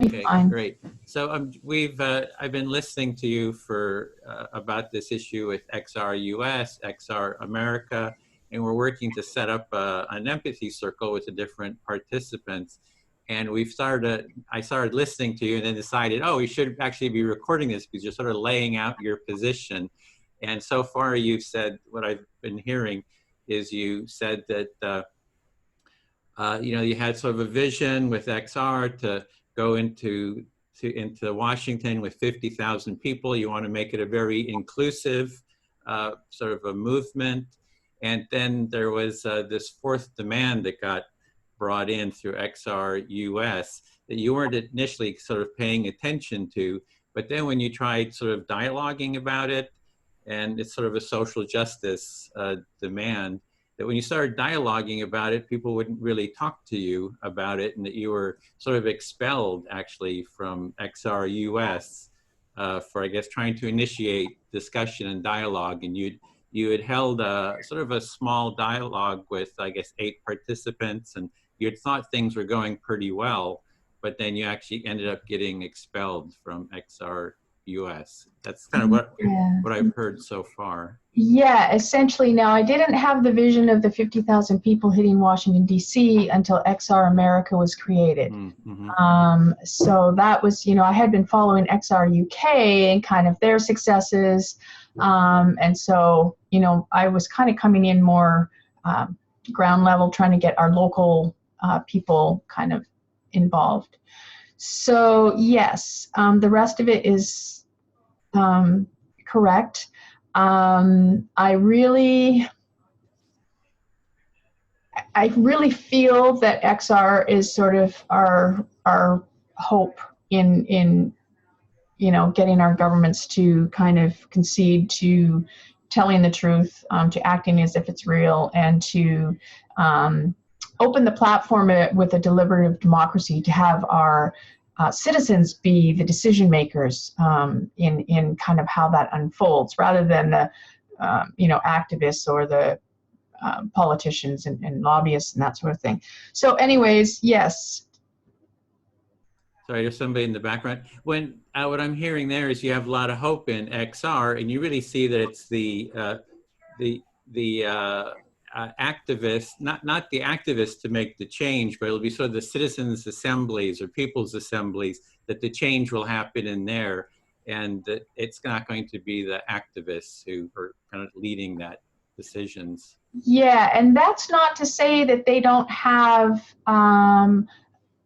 Okay, Fine. great. So I've been listening to you for about this issue with XR US, XR America, and we're working to set up an empathy circle with the different participants. And I started listening to you and then decided, oh, we should actually be recording this because you're sort of laying out your position. And so far you've said, what I've been hearing is you said that, you had sort of a vision with XR to go into Washington with 50,000 people. You want to make it a very inclusive sort of a movement. And then there was this fourth demand that got brought in through XR US that you weren't initially sort of paying attention to. But then when you tried sort of dialoguing about it, and it's sort of a social justice demand, that when you started dialoguing about it, people wouldn't really talk to you about it, and that you were sort of expelled actually from XR US for, I guess, trying to initiate discussion and dialogue. And you had held sort of a small dialogue with, I guess, 8 participants, and you had thought things were going pretty well, but then you actually ended up getting expelled from XR US. That's kind of what I've heard so far. Yeah, essentially. Now, I didn't have the vision of the 50,000 people hitting Washington, D.C. until XR America was created. Mm-hmm. So that was, I had been following XR UK and kind of their successes. And so, I was kind of coming in more ground level, trying to get our local people kind of involved. So, yes, the rest of it is correct. I really feel that XR is sort of our hope in getting our governments to kind of concede to telling the truth, to acting as if it's real, and to open the platform with a deliberative democracy to have our citizens be the decision makers in kind of how that unfolds, rather than the activists or the politicians and lobbyists and that sort of thing. So anyways, yes. Sorry, there's somebody in the background. What I'm hearing there is you have a lot of hope in XR, and you really see that it's the activists, not the activists to make the change, but it'll be sort of the citizens' assemblies or people's assemblies, that the change will happen in there, and that it's not going to be the activists who are kind of leading that decisions. Yeah, and that's not to say that they don't have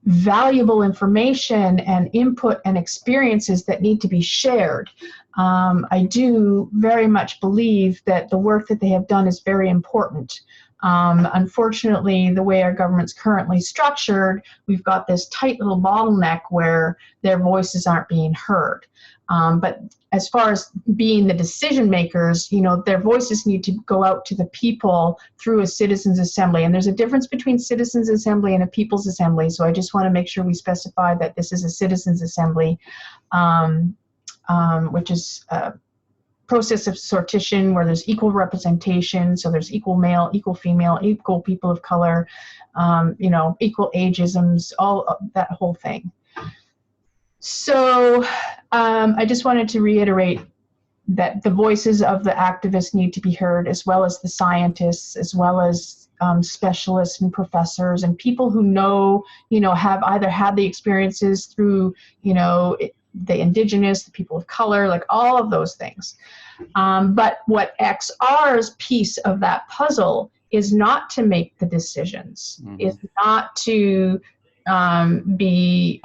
valuable information and input and experiences that need to be shared. I do very much believe that the work that they have done is very important. Unfortunately, the way our government's currently structured, we've got this tight little bottleneck where their voices aren't being heard. But as far as being the decision makers, their voices need to go out to the people through a citizens' assembly. And there's a difference between citizens' assembly and a people's assembly. So I just want to make sure we specify that this is a citizens' assembly, which is a process of sortition where there's equal representation. So there's equal male, equal female, equal people of color, equal ageisms, all that whole thing. So I just wanted to reiterate that the voices of the activists need to be heard, as well as the scientists, as well as specialists and professors and people who have either had the experiences through, the indigenous, the people of color, like all of those things. But what XR's piece of that puzzle is not to make the decisions, is not to be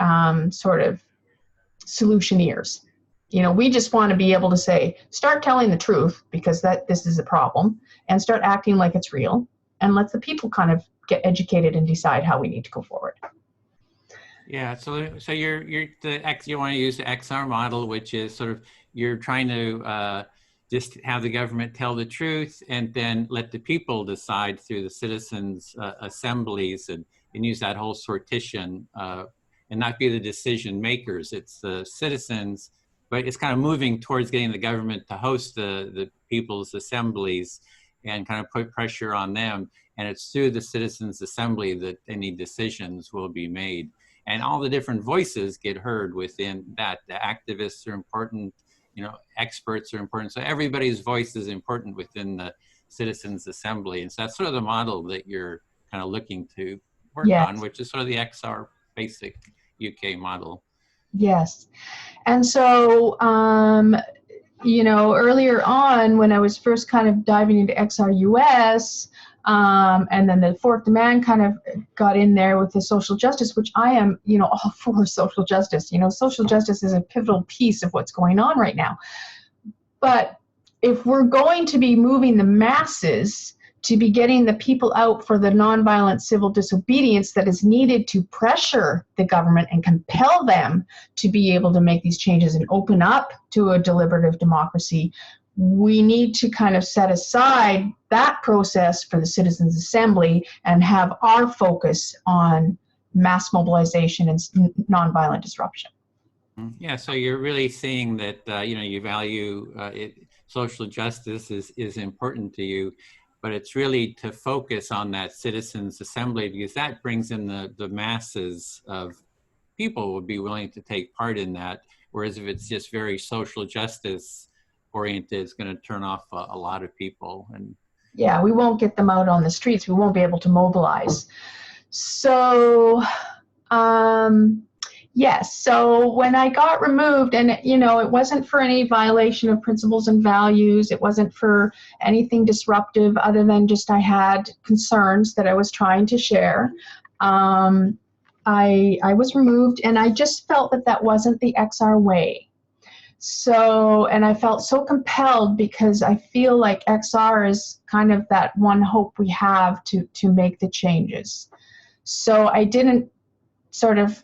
sort of solutioneers. We just want to be able to say, start telling the truth, because this is a problem, and start acting like it's real, and let the people kind of get educated and decide how we need to go forward. Yeah, so you want to use the XR model, which is sort of, you're trying to just have the government tell the truth and then let the people decide through the citizens' assemblies, and use that whole sortition and not be the decision makers. It's the citizens, but it's kind of moving towards getting the government to host the people's assemblies and kind of put pressure on them. And it's through the citizens' assembly that any decisions will be made. and all the different voices get heard within that. The activists are important, you know, experts are important. So everybody's voice is important within the Citizens Assembly. And so that's sort of the model that you're kind of looking to work Yes. on, which is sort of the XR basic UK model. Yes. And so, you know, earlier on when I was first kind of diving into XRUS, and then the fourth demand kind of got in there with the social justice, which I am, you know, all for social justice. You know, social justice is a pivotal piece of what's going on right now. But if we're going to be moving the masses to be getting the people out for the nonviolent civil disobedience that is needed to pressure the government and compel them to be able to make these changes and open up to a deliberative democracy, we need to kind of set aside that process for the Citizens Assembly and have our focus on mass mobilization and nonviolent disruption. Yeah, so you're really seeing that, you know, you value social justice is important to you, but it's really to focus on that Citizens Assembly, because that brings in the masses of people who would be willing to take part in that. Whereas if it's just very social justice oriented, it's going to turn off a lot of people. And yeah, we won't get them out on the streets. We won't be able to mobilize. So, yes. So when I got removed, and you know, it wasn't for any violation of principles and values. It wasn't for anything disruptive other than just I had concerns that I was trying to share. I was removed, and I just felt that that wasn't the XR way. So, and I felt so compelled because I feel like XR is kind of that one hope we have to make the changes. So I didn't sort of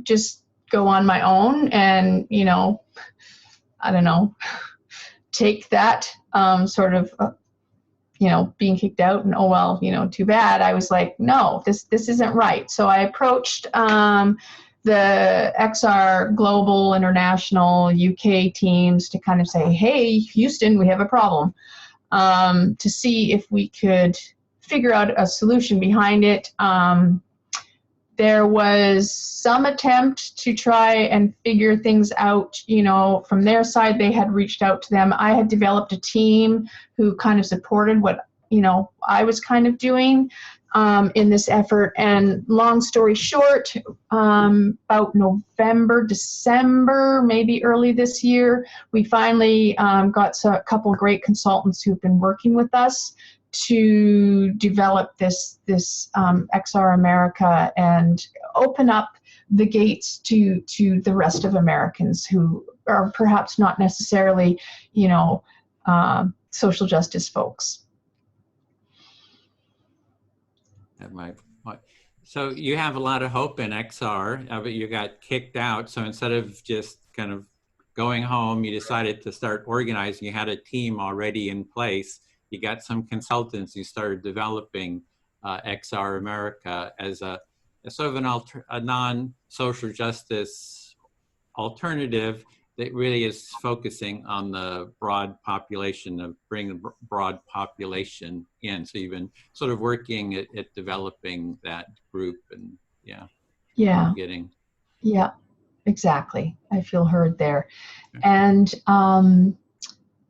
just go on my own and, you know, I don't know, take that sort of, you know, being kicked out and, oh, well, you know, too bad. I was like, no, this isn't right. So I approached the XR Global, International, UK teams to kind of say, hey, Houston, we have a problem, to see if we could figure out a solution behind it. There was some attempt to try and figure things out, you know, from their side. They had reached out to them. I had developed a team who kind of supported what, you know, I was kind of doing in this effort. And long story short, about November, December, maybe early this year, we finally got a couple of great consultants who've been working with us to develop this XR America and open up the gates to the rest of Americans who are perhaps not necessarily, you know, social justice folks. So you have a lot of hope in XR, but you got kicked out. So instead of just kind of going home, you decided to start organizing. You had a team already in place. You got some consultants. You started developing XR America as a sort of a non-social justice alternative that really is focusing on the broad population, of bringing the broad population in. So you've been sort of working at developing that group, and yeah, exactly. I feel heard there. Okay. And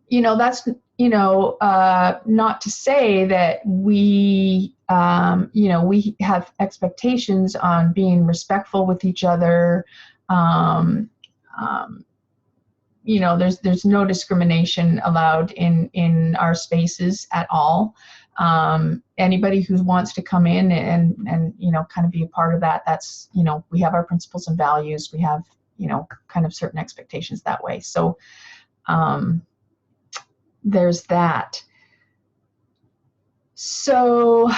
you know, that's, you know, not to say that we, you know, we have expectations on being respectful with each other. You know, there's no discrimination allowed in our spaces at all. Anybody who wants to come in and you know, kind of be a part of that, that's, you know, we have our principles and values. We have, you know, kind of certain expectations that way. So there's that. So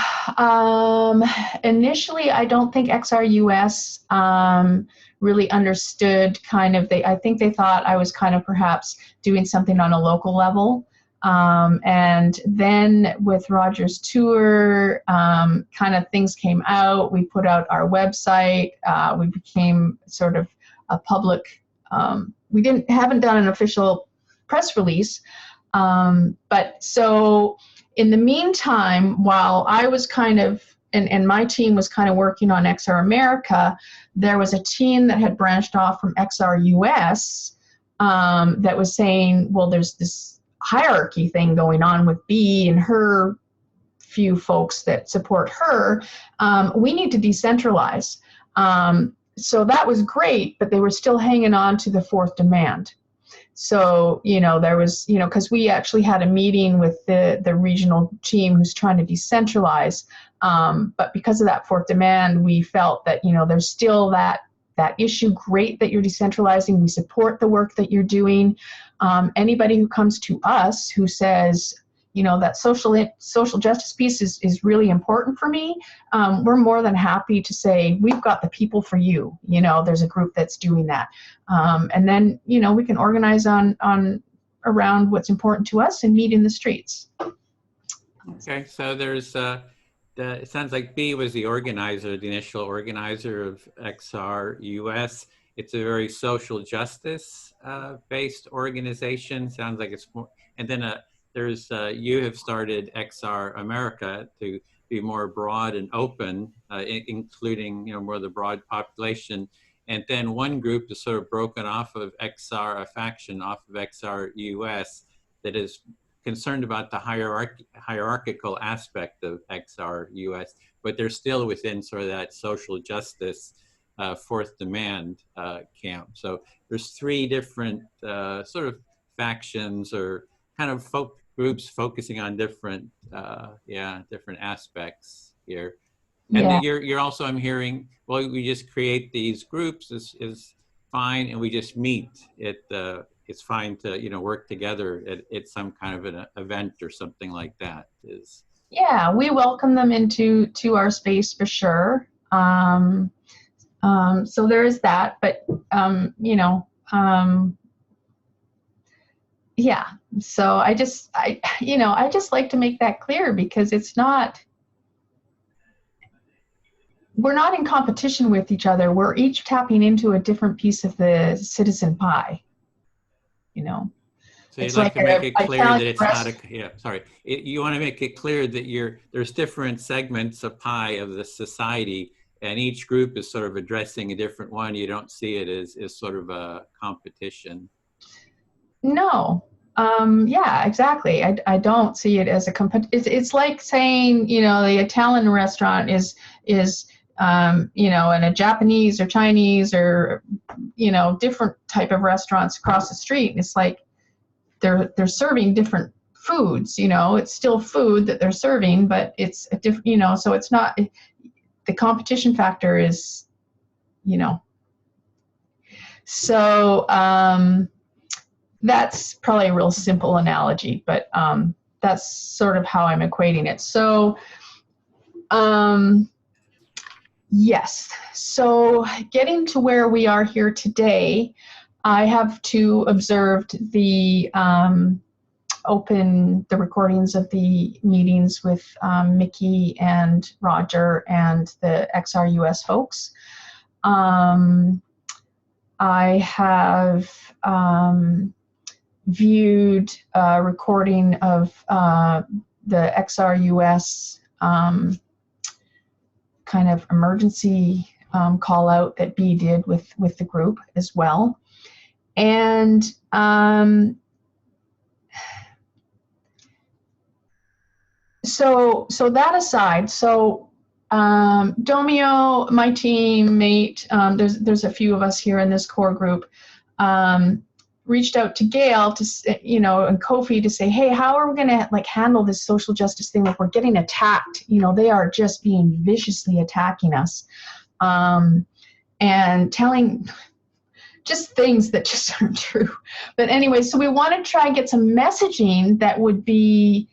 initially, I don't think XRUS really understood kind of, I think they thought I was kind of perhaps doing something on a local level. And then with Roger's tour, kind of things came out. We put out our website. We became sort of a public, we haven't done an official press release. But so in the meantime, while I was kind of and my team was kind of working on XR America, there was a team that had branched off from XR US that was saying, well, there's this hierarchy thing going on with B and her few folks that support her. We need to decentralize. So that was great, but they were still hanging on to the fourth demand. So, there was, because we actually had a meeting with the regional team who's trying to decentralize. But because of that fourth demand, we felt that, there's still that issue. Great that you're decentralizing. We support the work that you're doing. Anybody who comes to us who says, that social justice piece is really important for me, we're more than happy to say, we've got the people for you. There's a group that's doing that. And then, we can organize on around what's important to us and meet in the streets. Okay, so there's, it sounds like B was the organizer, the initial organizer of XR US. It's a very social justice based organization. Sounds like it's more, and then there's, you have started XR America to be more broad and open, including, more of the broad population. And then one group is sort of broken off of XR, a faction off of XR US that is concerned about the hierarchical aspect of XR US, but they're still within sort of that social justice fourth demand camp. So there's three different sort of factions or kind of groups focusing on different, different aspects here. And Yeah. you're also, I'm hearing, well, we just create these groups is fine, and we just meet. It's fine to work together at some kind of an event or something like that. Yeah, we welcome them into our space for sure. So there is that, but yeah. So I just like to make that clear, because we're not in competition with each other. We're each tapping into a different piece of the citizen pie. So you'd like to make it clear that it's not you want to make it clear that there's different segments of pie of the society, and each group is sort of addressing a different one. You don't see it as sort of a competition. No. Yeah, exactly. I don't see it as a it's like saying, the Italian restaurant is and a Japanese or Chinese or, different type of restaurants across the street. It's like they're serving different foods, it's still food that they're serving, but it's a different, so it's not, the competition factor is, so that's probably a real simple analogy, but that's sort of how I'm equating it. So, yes. So getting to where we are here today, I have observed the recordings of the meetings with Mickey and Roger and the XR US folks. I have viewed a recording of the XR US kind of emergency call out that B did with the group as well. And so that aside, Domio, my teammate, there's a few of us here in this core group, reached out to Gail to, and Kofi to say, hey, how are we going to handle this social justice thing? Like, we're getting attacked. They are just being viciously attacking us, and telling just things that just aren't true. But anyway, so we want to try and get some messaging that would be,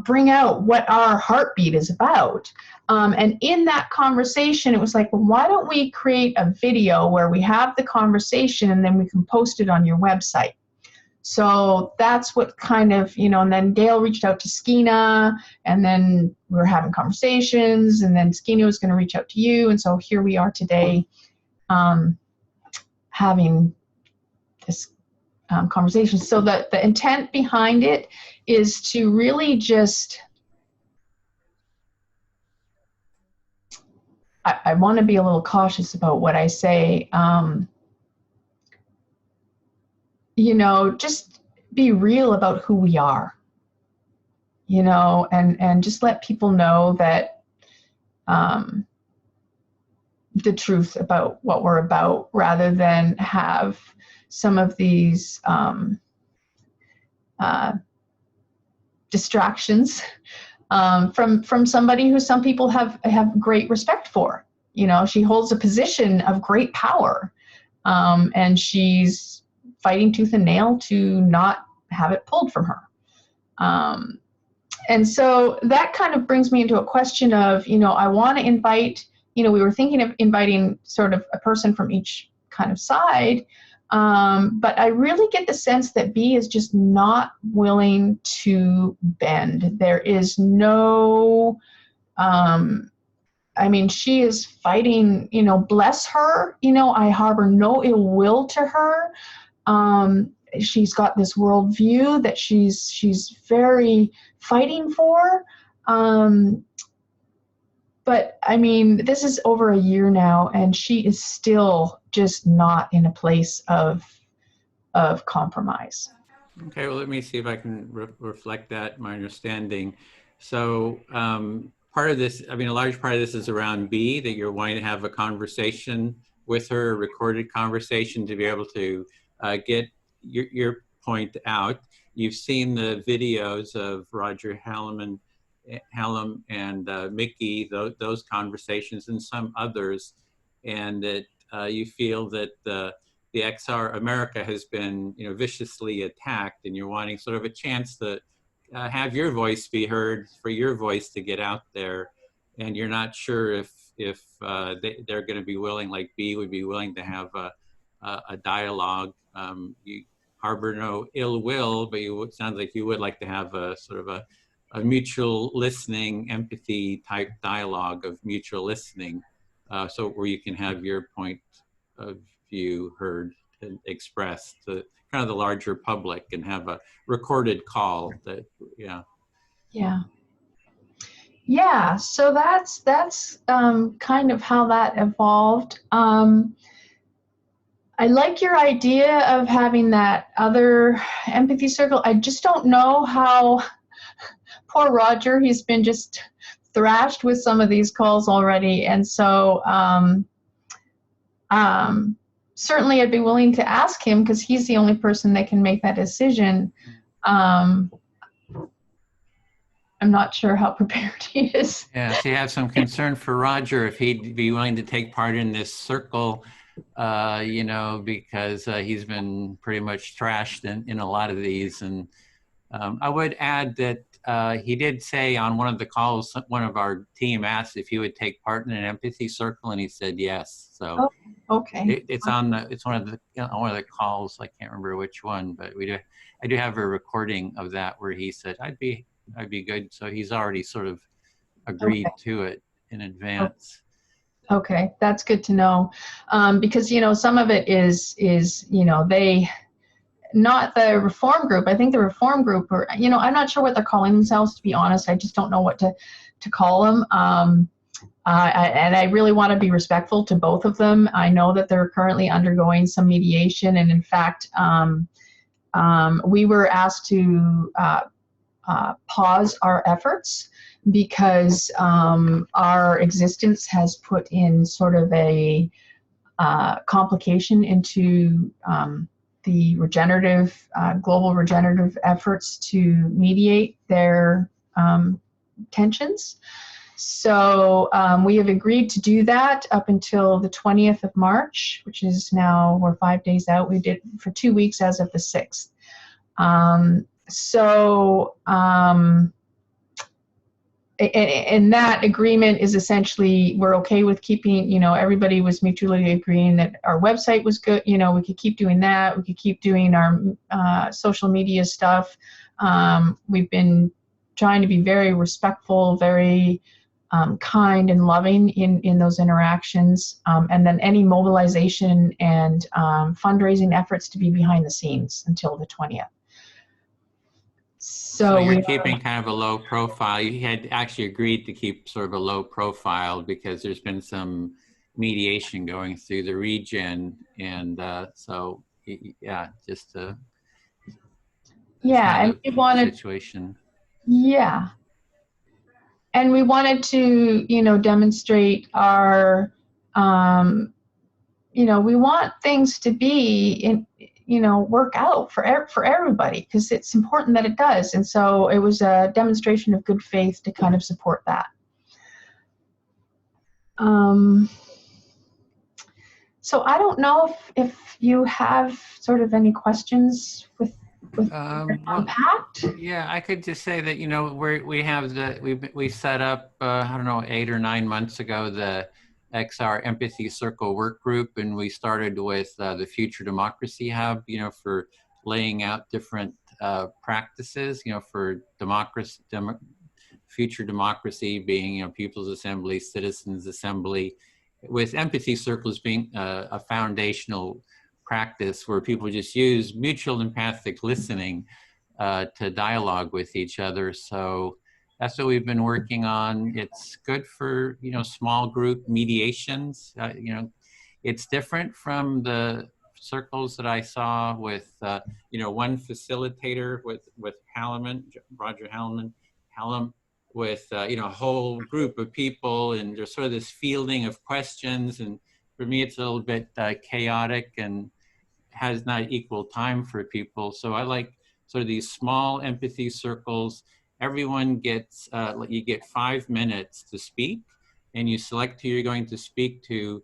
bring out what our heartbeat is about. And in that conversation, it was like, well, why don't we create a video where we have the conversation and then we can post it on your website? So that's what kind of, and then Gail reached out to Skeena, and then we were having conversations, and then Skeena was going to reach out to you. And so here we are today, having this conversation. So the intent behind it is to really just I want to be a little cautious about what I say. You know, just be real about who we are, you know, and just let people know that the truth about what we're about, rather than have some of these distractions from somebody who some people have great respect for. You know, she holds a position of great power, and she's fighting tooth and nail to not have it pulled from her. And so that kind of brings me into a question of, you know, I want to invite, you know, we were thinking of inviting sort of a person from each kind of side, but I really get the sense that B is just not willing to bend. There is no, I mean, she is fighting, you know, bless her, you know, I harbor no ill will to her. She's got this worldview that she's very fighting for. But I mean, this is over a year now, and she is still just not in a place of compromise. Okay, well, let me see if I can reflect that, my understanding. So part of this, I mean, a large part of this is around B, that you're wanting to have a conversation with her, a recorded conversation, to be able to get your point out. You've seen the videos of Roger Hallam and Mickey, those conversations, and some others, and that you feel that the XR America has been, you know, viciously attacked, and you're wanting sort of a chance to have your voice be heard, for your voice to get out there, and you're not sure if they're going to be willing, like B would be willing to have a dialogue. You harbor no ill will, but it sounds like you would like to have a sort of a mutual listening, empathy type dialogue of mutual listening, so where you can have your point of view heard and expressed to kind of the larger public, and have a recorded call that, Yeah, so that's kind of how that evolved. I like your idea of having that other empathy circle. I just don't know how, poor Roger, he's been just thrashed with some of these calls already. And so certainly I'd be willing to ask him, because he's the only person that can make that decision. I'm not sure how prepared he is. Yeah, so you have some concern for Roger, if he'd be willing to take part in this circle, you know, because he's been pretty much trashed in a lot of these. And I would add that he did say on one of the calls, one of our team asked if he would take part in an empathy circle, and he said yes. So okay, it's one of the calls. I can't remember which one, but I do have a recording of that where he said I'd be good. So he's already sort of agreed to it in advance. Okay, that's good to know, because, you know, some of it is you know, they, not the reform group. I think the reform group, or, you know, I'm not sure what they're calling themselves, to be honest. I just don't know what to call them. And I really want to be respectful to both of them. I know that they're currently undergoing some mediation, and in fact, we were asked to pause our efforts, because our existence has put in sort of a complication into the regenerative, global regenerative efforts to mediate their tensions. So we have agreed to do that up until the 20th of March, which is now, we're 5 days out. We did for 2 weeks as of the 6th. And that agreement is essentially, we're okay with keeping, you know, everybody was mutually agreeing that our website was good, you know, we could keep doing that, we could keep doing our social media stuff. We've been trying to be very respectful, very kind and loving in those interactions, and then any mobilization and fundraising efforts to be behind the scenes until the 20th. So So you're we keeping kind of a low profile. You had actually agreed to keep sort of a low profile because there's been some mediation going through the region. And so, yeah, just that's yeah, kind and of we the wanted, situation. yeah, and we wanted to, demonstrate our, we want things to be in, work out for everybody, because it's important that it does. And so it was a demonstration of good faith to kind of support that. So I don't know if you have sort of any questions with Well, Unpacked. yeah, I could just say that, we set up, I don't know, 8 or 9 months ago, the XR Empathy Circle work group, and we started with the Future Democracy Hub, for laying out different practices, for future democracy being, People's Assembly, Citizens Assembly, with empathy circles being a foundational practice where people just use mutual empathic listening to dialogue with each other. So that's what we've been working on. It's good for, small group mediations. It's different from the circles that I saw with, one facilitator with Roger Hallam, with, a whole group of people, and there's sort of this fielding of questions. And for me, it's a little bit chaotic and has not equal time for people. So I like sort of these small empathy circles. Everyone gets, you get 5 minutes to speak, and you select who you're going to speak to.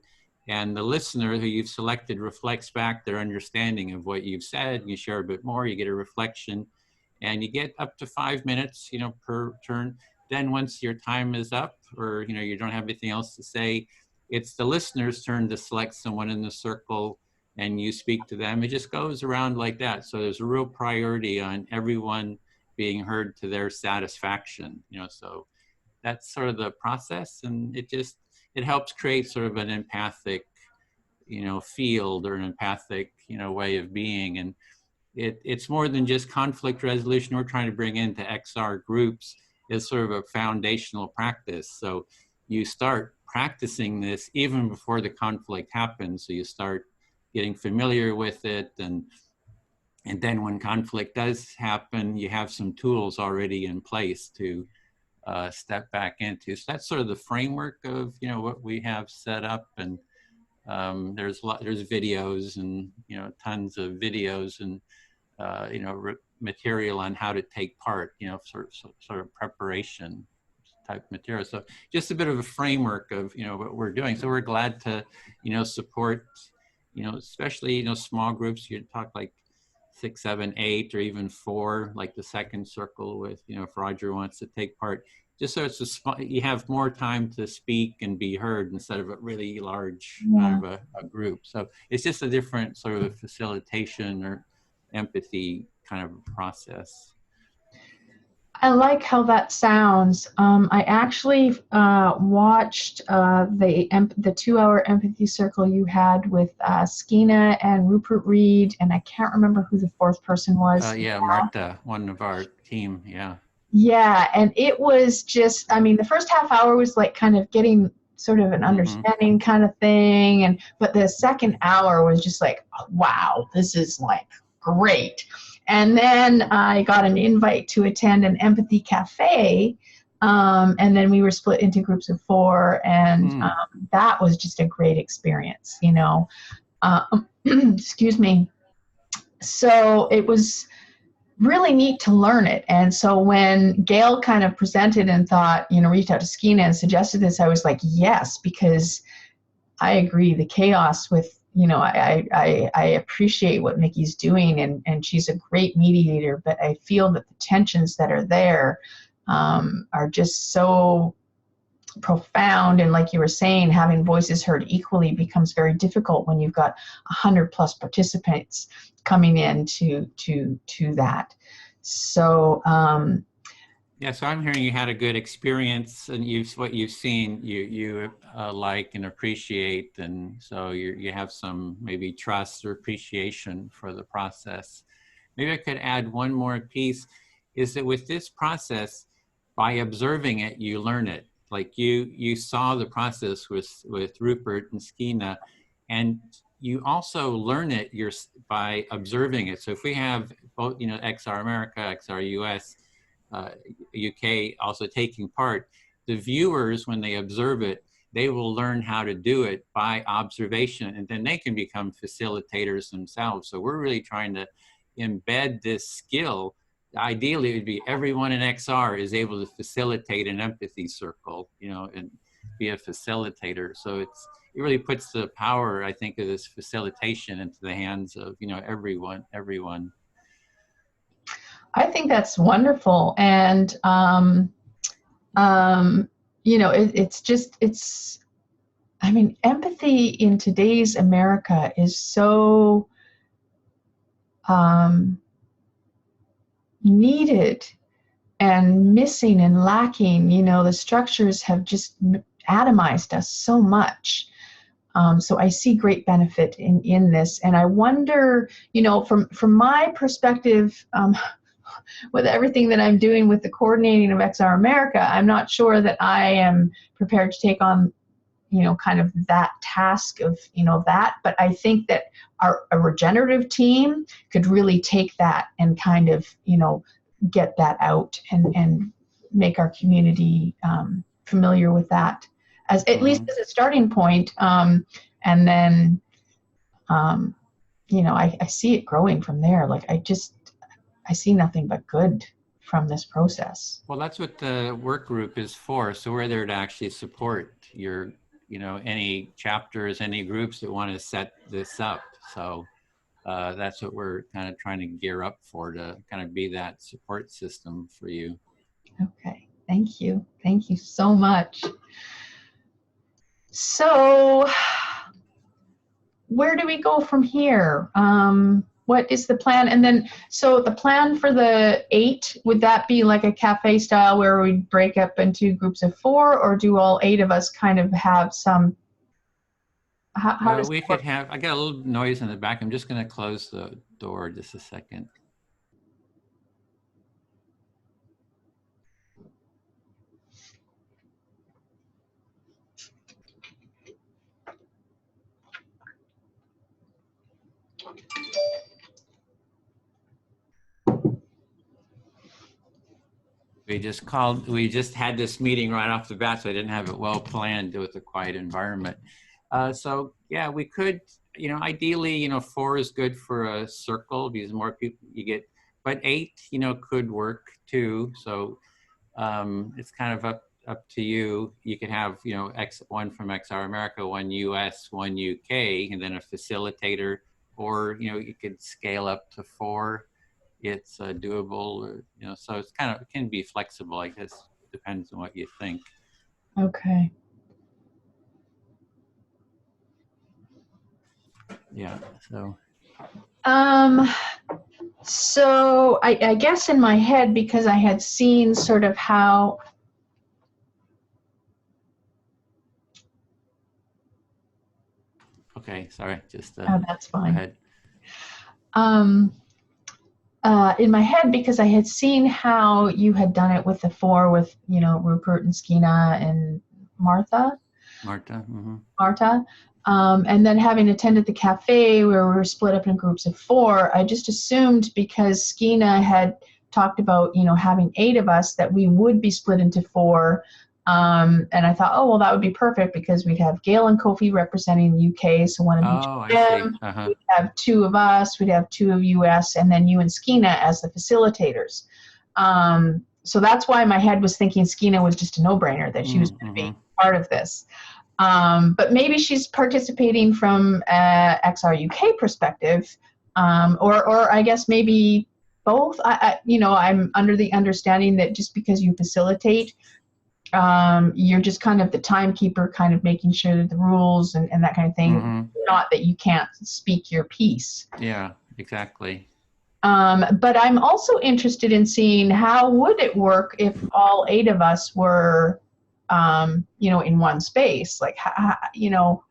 And the listener who you've selected reflects back their understanding of what you've said. You share a bit more, you get a reflection, and you get up to 5 minutes, per turn. Then once your time is up, or, you don't have anything else to say, it's the listener's turn to select someone in the circle, and you speak to them. It just goes around like that. So there's a real priority on everyone being heard to their satisfaction, so that's sort of the process. And it helps create sort of an empathic, field, or an empathic, way of being. And it's more than just conflict resolution. We're trying to bring into XR groups as sort of a foundational practice. So you start practicing this even before the conflict happens. So you start getting familiar with it, and then when conflict does happen, you have some tools already in place to step back into. So that's sort of the framework of, what we have set up. And there's videos, and tons of videos, and material on how to take part, sort of preparation type material. So just a bit of a framework of, what we're doing. So we're glad to, support, especially, small groups. You talk like 6, 7, 8, or even 4, like the second circle with, if Roger wants to take part, just so you have more time to speak and be heard instead of a really large kind of a group. So it's just a different sort of facilitation or empathy kind of process. I like how that sounds. I actually watched the 2-hour empathy circle you had with Skeena and Rupert Reed, and I can't remember who the fourth person was. Yeah, Marta, one of our team. Yeah. Yeah, and it was just, the first half hour was like kind of getting sort of an understanding kind of thing, but the second hour was just like, wow, this is like great. And then I got an invite to attend an empathy cafe, and then we were split into groups of 4, and that was just a great experience, excuse me. So it was really neat to learn it. And so when Gail kind of presented and thought, reached out to Skeena and suggested this, I was like, yes, because I agree. The chaos with, I appreciate what Mickey's doing, and she's a great mediator, but I feel that the tensions that are there are just so profound. And like you were saying, having voices heard equally becomes very difficult when you've got 100+ participants coming in to that. So yeah, so I'm hearing you had a good experience, and what you've seen you like and appreciate, and so you have some maybe trust or appreciation for the process. Maybe I could add one more piece. is that with this process, by observing it, you learn it. Like you saw the process with Rupert and Skeena, and you also learn it by observing it. So if we have both, you know, XR America, XR US, UK also taking part, the viewers, when they observe it, they will learn how to do it by observation, and then they can become facilitators themselves. So we're really trying to embed this skill. Ideally, it would be everyone in XR is able to facilitate an empathy circle, you know, and be a facilitator. So it really puts the power, I think, of this facilitation into the hands of, you know, everyone. I think that's wonderful. And, you know, I mean, empathy in today's America is so needed and missing and lacking. You know, the structures have just atomized us so much. So I see great benefit in this. And I wonder, you know, from my perspective, with everything that I'm doing with the coordinating of XR America, I'm not sure that I am prepared to take on, you know, kind of that task of, you know, that. But I think that a regenerative team could really take that and kind of, you know, get that out and make our community familiar with that, as at least as a starting point. And then, you know, I see it growing from there. Like I see nothing but good from this process. Well, that's what the work group is for. So we're there to actually support your, you know, any chapters, any groups that want to set this up. So that's what we're kind of trying to gear up for, to kind of be that support system for you. Okay, thank you. Thank you so much. So where do we go from here? What is the plan? And then, so the plan for the 8, would that be like a cafe style where we break up into groups of 4, or do all 8 of us kind of have some, how does we could have, I got a little noise in the back. I'm just going to close the door just a second. We just had this meeting right off the bat, so I didn't have it well planned with a quiet environment. So yeah, we could, you know, ideally, you know, 4 is good for a circle because more people you get, but 8, you know, could work too. So it's kind of up to you. You could have, you know, one from XR America, 1 US, 1 UK, and then a facilitator, or, you know, you could scale up to 4. It's doable, or, you know, so it's kind of, it can be flexible, I guess. Depends on what you think. Okay. Yeah, so. So I guess in my head, because I had seen sort of how, Okay, sorry, just oh, that's fine. go ahead. In my head, because I had seen how you had done it with the 4 with, you know, Rupert and Skeena and Martha. And then having attended the cafe where we were split up in groups of 4, I just assumed, because Skeena had talked about, you know, having 8 of us, that we would be split into 4. And I thought, oh, well, that would be perfect because we'd have Gail and Kofi representing the UK, so one of each of them. We'd have 2 of us, we'd have 2 of US, and then you and Skeena as the facilitators. So that's why my head was thinking Skeena was just a no-brainer, that she was going to be part of this. But maybe she's participating from XR UK perspective, or I guess maybe both. You know, I'm under the understanding that just because you facilitate, you're just kind of the timekeeper, kind of making sure that the rules and that kind of thing, not that you can't speak your piece. Yeah, exactly. But I'm also interested in seeing how would it work if all 8 of us were, you know, in one space. Like, you know,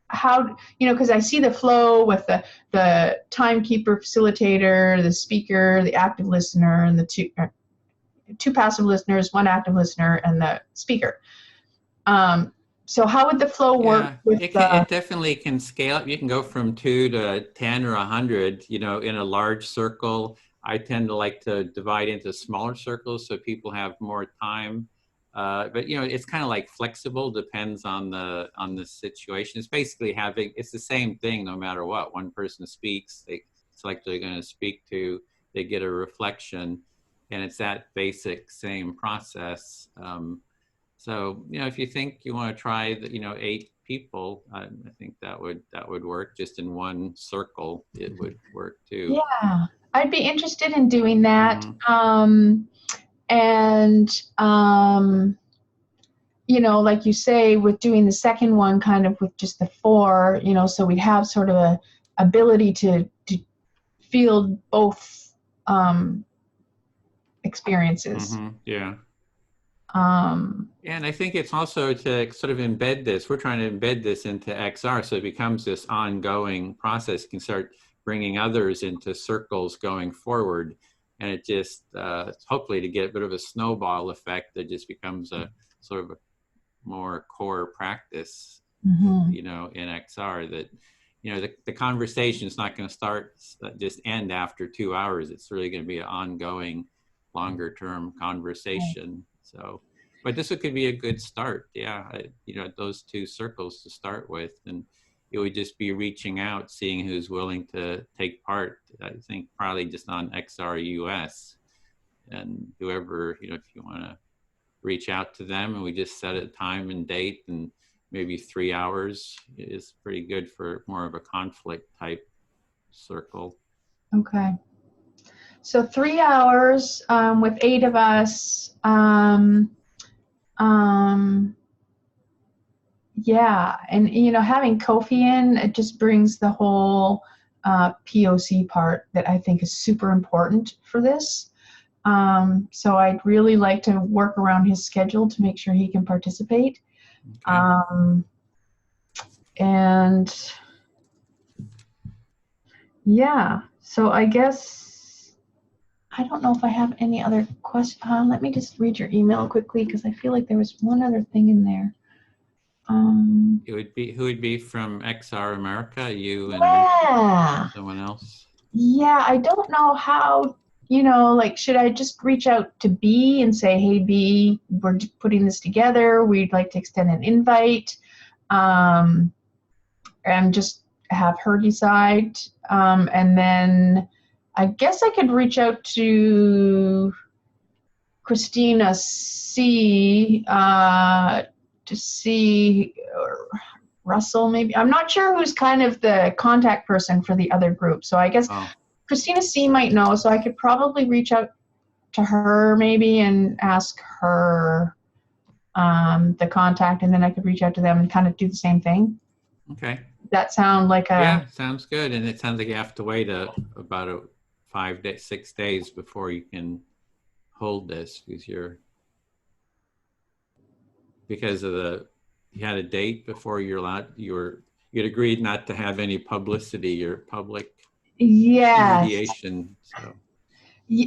how, you know, because I see the flow with the timekeeper, facilitator, the speaker, the active listener, and the 2, 2 passive listeners, 1 active listener, and the speaker. So how would the flow work with it definitely can scale up. You can go from 2 to 10 or 100, you know, in a large circle. I tend to like to divide into smaller circles so people have more time. But you know, it's kind of like flexible, depends on the situation. It's basically it's the same thing no matter what. One person speaks, it's like they're going to speak to, they get a reflection, and it's that basic same process. So, you know, if you think you want to try the, you know, 8 people, I think that would work. Just in one circle, it would work too. Yeah, I'd be interested in doing that. You know, like you say, with doing the second one kind of with just the 4, you know, so we'd have sort of a ability to field both experiences. Yeah. And I think it's also to sort of embed this. We're trying to embed this into XR, so it becomes this ongoing process. You can start bringing others into circles going forward, and it just hopefully to get a bit of a snowball effect that just becomes a sort of a more core practice, you know, in XR. That, you know, the conversation is not going to just end after 2 hours. It's really going to be an ongoing, longer term conversation. So, but this could be a good start. Yeah, you know, those 2 circles to start with, and it would just be reaching out, seeing who's willing to take part. I think probably just on XR US, and whoever, you know, if you want to reach out to them, and we just set a time and date, and maybe 3 hours is pretty good for more of a conflict type circle. Okay. So 3 hours with 8 of us. Yeah, and you know, having Kofi in, it just brings the whole POC part that I think is super important for this. So I'd really like to work around his schedule to make sure he can participate. Okay. And yeah, so I guess I don't know if I have any other questions. Let me just read your email quickly, because I feel like there was one other thing in there. It would be, who would be from XR America? You and someone else? Yeah, I don't know how, you know, like, should I just reach out to B and say, hey, B, we're putting this together. We'd like to extend an invite, and just have her decide. And then I guess I could reach out to Christina C. To see, or Russell maybe. I'm not sure who's kind of the contact person for the other group. So I guess Christina C. might know, so I could probably reach out to her maybe and ask her the contact, and then I could reach out to them and kind of do the same thing. Okay. That sound like a... Yeah, sounds good. And it sounds like you have to wait about 6 days before you can hold this, because of you had a date before you're allowed, you'd agreed not to have any publicity, your public mediation. So.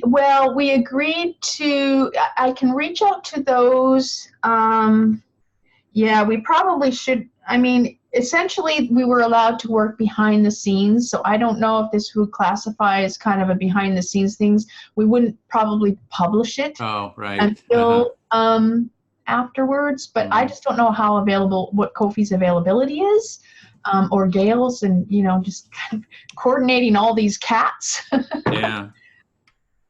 Well, we agreed to, I can reach out to those. Yeah, we probably should. I mean, essentially, we were allowed to work behind the scenes. So I don't know if this would classify as kind of a behind the scenes things. We wouldn't probably publish it until afterwards. But I just don't know how what Kofi's availability is, or Gail's, and, you know, just kind of coordinating all these cats. Yeah.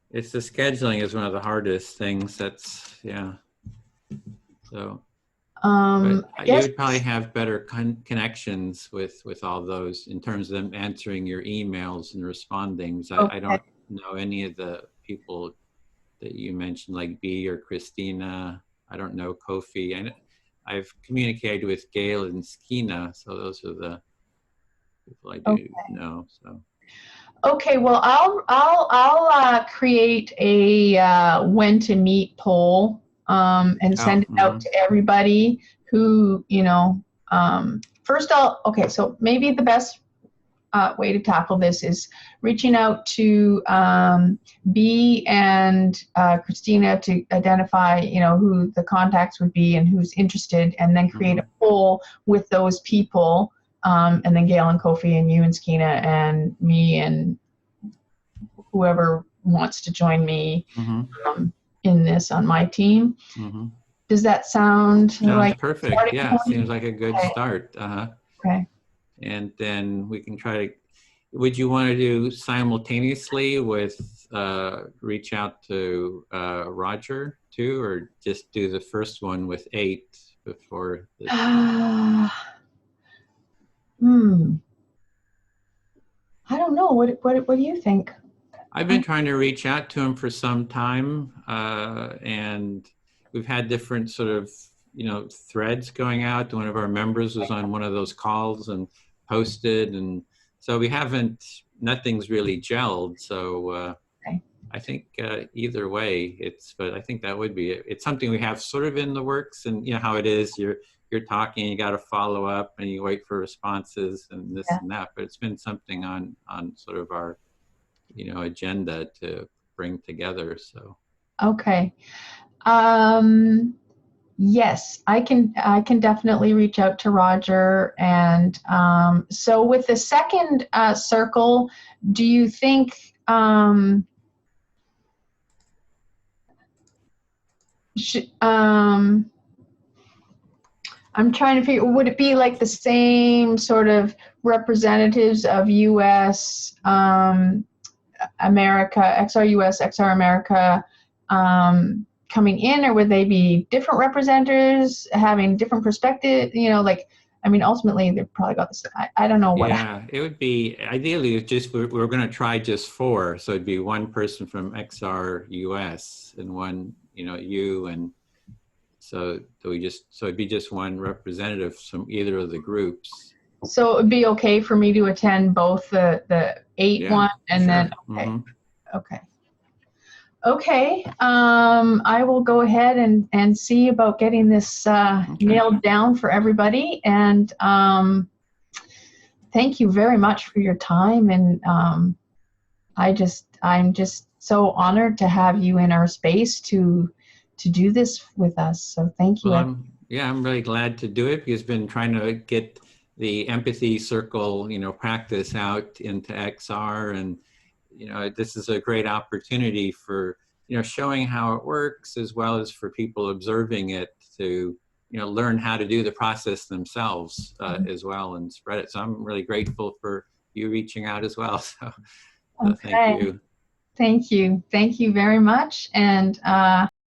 It's the scheduling is one of the hardest things. That's, yeah. So, you would probably have better connections with all those in terms of them answering your emails and responding. So I don't know any of the people that you mentioned, like B or Christina. I don't know Kofi. I've communicated with Gail and Skina, so those are the people I do know. So. Okay, well, I'll create a when to meet poll and send it out to everybody who, you know, first so maybe the best way to tackle this is reaching out to B and Christina to identify, who the contacts would be and who's interested, and then create a poll with those people, and then Gail and Kofi and you and Skeena and me and whoever wants to join me in this on my team. Does that sound like perfect? Yeah, seems like a good start. Okay. And then we can try to, would you want to do simultaneously with reach out to Roger too, or just do the first one with 8 before this? I don't know. What do you think? I've been trying to reach out to him for some time, and we've had different sort of, threads going out. One of our members was on one of those calls and posted, and so nothing's really gelled. So I think either way, but I think that would be it. It's something we have sort of in the works, and how it is. You're talking, you got to follow up, and you wait for responses and this and that. But it's been something on sort of our agenda to bring together. So okay. Yes, I can definitely reach out to Roger. And so with the second circle, do you think I'm trying to figure, would it be like the same sort of representatives of US, America, XR-US, XR America coming in, or would they be different representatives having different perspective? Ultimately they've probably got this. I don't know what. Yeah, it would be ideally we're going to try just 4, so it'd be one person from XR-US and one, you, and so it'd be just one representative from either of the groups. So it would be okay for me to attend both the 8 one and then okay. I will go ahead and see about getting this nailed down for everybody. And thank you very much for your time. And I'm just so honored to have you in our space to do this with us. So thank you. Well, I'm really glad to do it, because I've been trying to get the empathy circle, practice out into XR, and this is a great opportunity for, showing how it works, as well as for people observing it to, learn how to do the process themselves as well and spread it. So I'm really grateful for you reaching out as well. So thank you. Thank you. Thank you very much. And